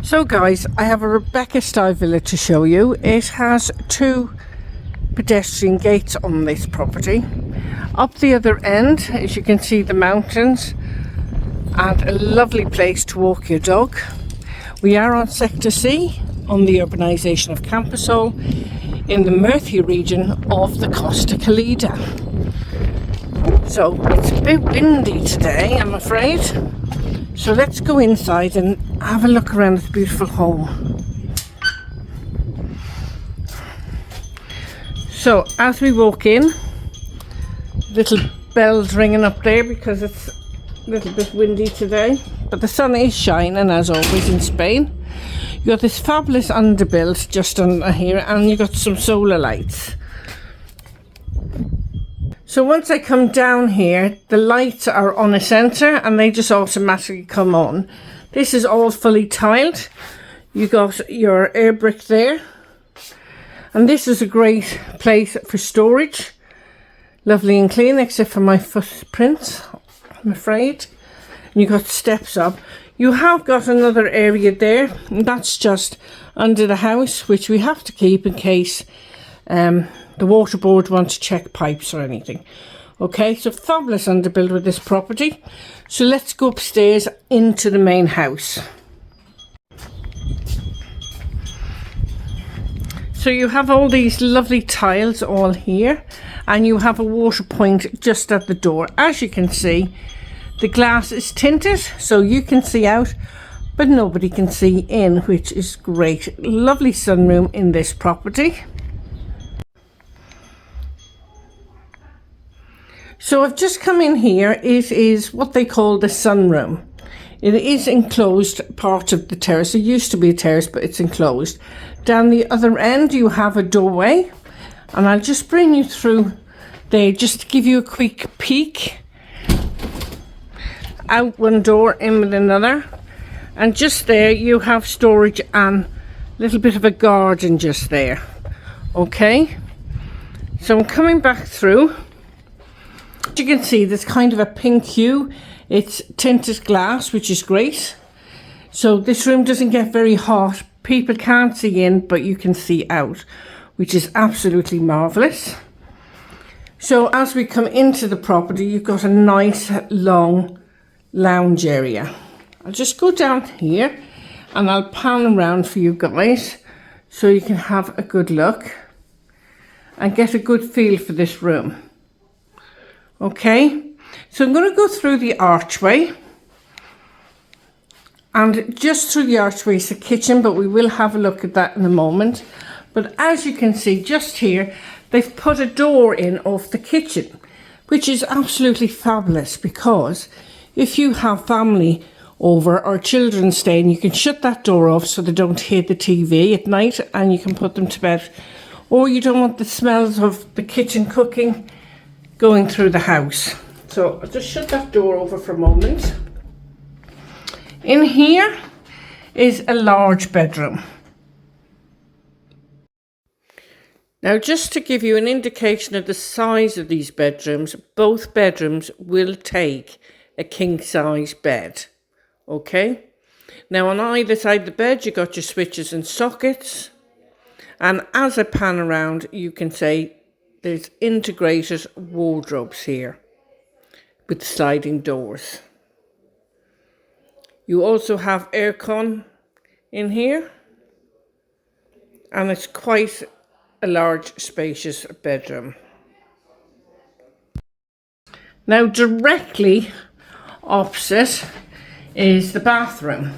So guys, I have a Rebecca style villa to show you. It has two pedestrian gates on this property. Up the other end, as you can see, the mountains and a lovely place to walk your dog. We are on Sector C on the urbanisation of Camposol in the Murcia region of the Costa Calida. So it's a bit windy today, I'm afraid. So let's go inside and have a look around this beautiful home. So as we walk in, little bells ringing up there because it's a little bit windy today, but the sun is shining as always in Spain. You got this fabulous underbuild just under here, and you got some solar lights. So once I come down here, the lights are on a sensor and they just automatically come on. This is all fully tiled. You got your air brick there. And this is a great place for storage. Lovely and clean, except for my footprints, I'm afraid. And you got steps up. You have got another area there, and that's just under the house, which we have to keep in case the water board wants to check pipes or anything. Okay, so fabulous underbuild with this property. So let's go upstairs into the main house. So you have all these lovely tiles all here, and you have a water point just at the door. As you can see, the glass is tinted so you can see out, but nobody can see in, which is great. Lovely sunroom in this property. So I've just come in here. It is what they call the sunroom. It is enclosed part of the terrace. It used to be a terrace, but it's enclosed. Down the other end you have a doorway, and I'll just bring you through there just to give you a quick peek. Out one door, in with another, and just there you have storage and a little bit of a garden just there. Okay, so I'm coming back through. As you can see, there's kind of a pink hue. It's tinted glass, which is great. So this room doesn't get very hot. People can't see in, but you can see out, which is absolutely marvellous. So as we come into the property, you've got a nice long lounge area. I'll just go down here and I'll pan around for you guys so you can have a good look and get a good feel for this room. Okay, so I'm going to go through the archway, and just through the archway is the kitchen, but we will have a look at that in a moment. But as you can see just here, they've put a door in off the kitchen, which is absolutely fabulous, because if you have family over or children staying, you can shut that door off so they don't hear the TV at night, and you can put them to bed. Or you don't want the smells of the kitchen cooking going through the house. So I'll just shut that door over for a moment. In here is a large bedroom. Now, just to give you an indication of the size of these bedrooms, both bedrooms will take a king size bed. Okay, now on either side of the bed you got your switches and sockets, and as I pan around you can say there's integrated wardrobes here with sliding doors. You also have aircon in here, and it's quite a large spacious bedroom. Now directly opposite is the bathroom,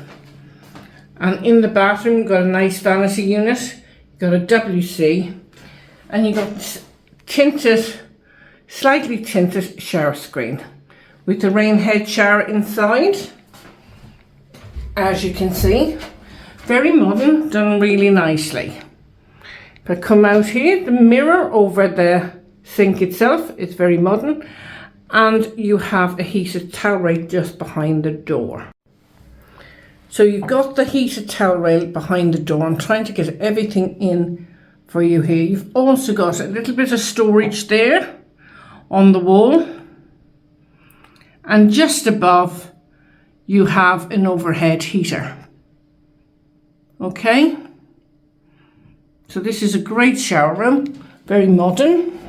and in the bathroom you've got a nice vanity unit, you've got a WC, and you've got tinted, slightly tinted shower screen with the rain head shower inside. As you can see, very modern, done really nicely. If I come out here, the mirror over the sink itself is very modern, and you have a heated towel rail just behind the door. So you've got the heated towel rail behind the door. I'm trying to get everything in for you here. You've also got a little bit of storage there on the wall, and just above you have an overhead heater. Okay, so this is a great shower room, very modern.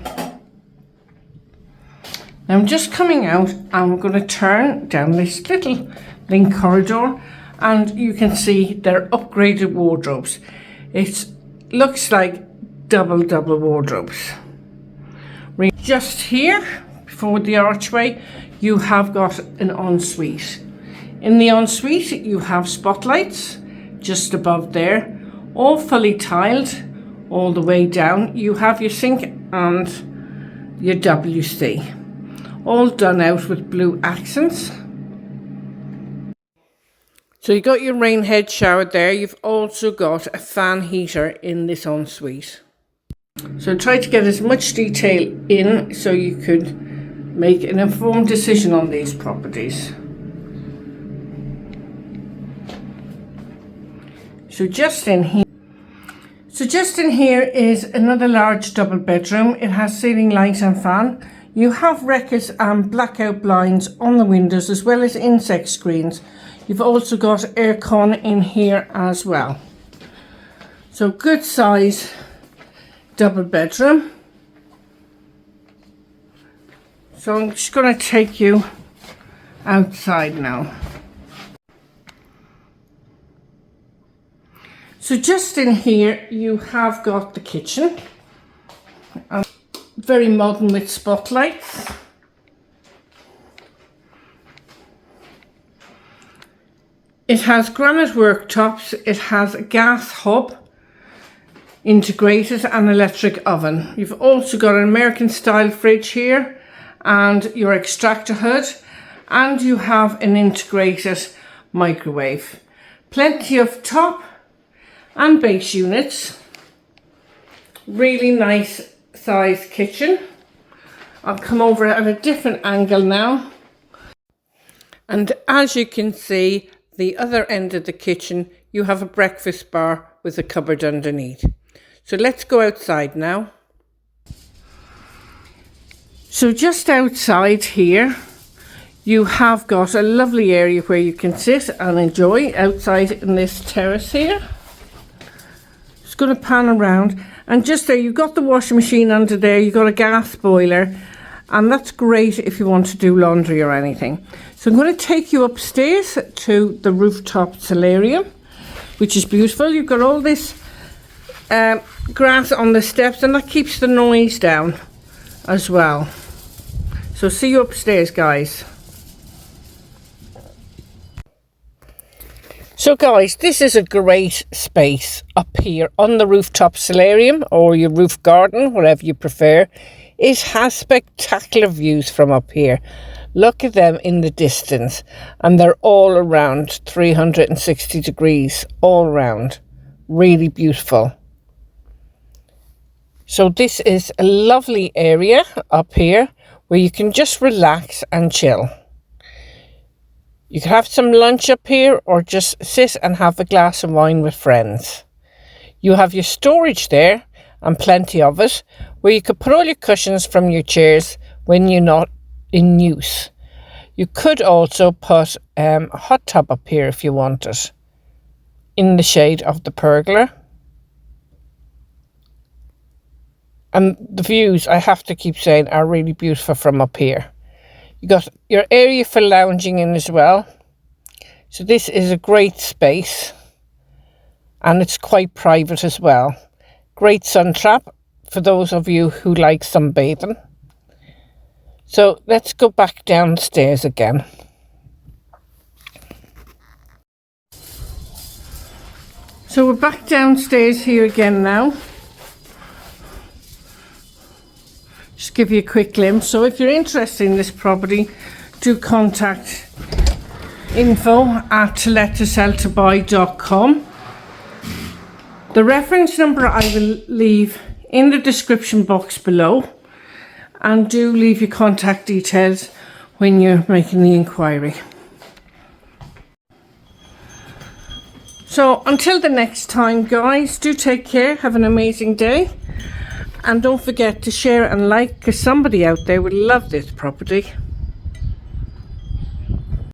Now I'm just coming out and we're going to turn down this little link corridor, and you can see they're upgraded wardrobes. It looks like double wardrobes. Just here before the archway you have got an ensuite. In the ensuite you have spotlights just above there, all fully tiled all the way down. You have your sink and your WC, all done out with blue accents. So you got your rain head shower there. You've also got a fan heater in this ensuite. So try to get as much detail in so you could make an informed decision on these properties. So just in here is another large double bedroom. It has ceiling light and fan. You have records and blackout blinds on the windows as well as insect screens. You've also got aircon in here as well. So good size double bedroom. So I'm just going to take you outside now. So just in here you have got the kitchen, very modern with spotlights. It has granite worktops, it has a gas hob integrated and electric oven. You've also got an American style fridge here and your extractor hood, and you have an integrated microwave. Plenty of top and base units. Really nice size kitchen. I'll come over at a different angle now. And as you can see, the other end of the kitchen, you have a breakfast bar with a cupboard underneath. So let's go outside now. So just outside here, you have got a lovely area where you can sit and enjoy outside in this terrace here. Just going to pan around, and just there you've got the washing machine under there, you've got a gas boiler, and that's great if you want to do laundry or anything. So I'm going to take you upstairs to the rooftop solarium, which is beautiful. You've got all this grass on the steps, and that keeps the noise down as well. So see you upstairs, guys. So guys, this is a great space up here on the rooftop solarium, or your roof garden, whatever you prefer. It has spectacular views from up here. Look at them in the distance, and they're all around 360 degrees all around. Really beautiful. So this is a lovely area up here where you can just relax and chill. You can have some lunch up here or just sit and have a glass of wine with friends. You have your storage there, and plenty of it, where you could put all your cushions from your chairs when you're not in use. You could also put a hot tub up here if you wanted, in the shade of the pergola. And the views, I have to keep saying, are really beautiful from up here. You got your area for lounging in as well. So this is a great space, and it's quite private as well. Great sun trap for those of you who like sunbathing. So let's go back downstairs again. So we're back downstairs here again now. Just give you a quick glimpse. So if you're interested in this property, do contact info@toletoseltobuy.com. The reference number I will leave in the description box below, and do leave your contact details when you're making the inquiry. So until the next time, guys, do take care, have an amazing day, and don't forget to share and like, because somebody out there would love this property.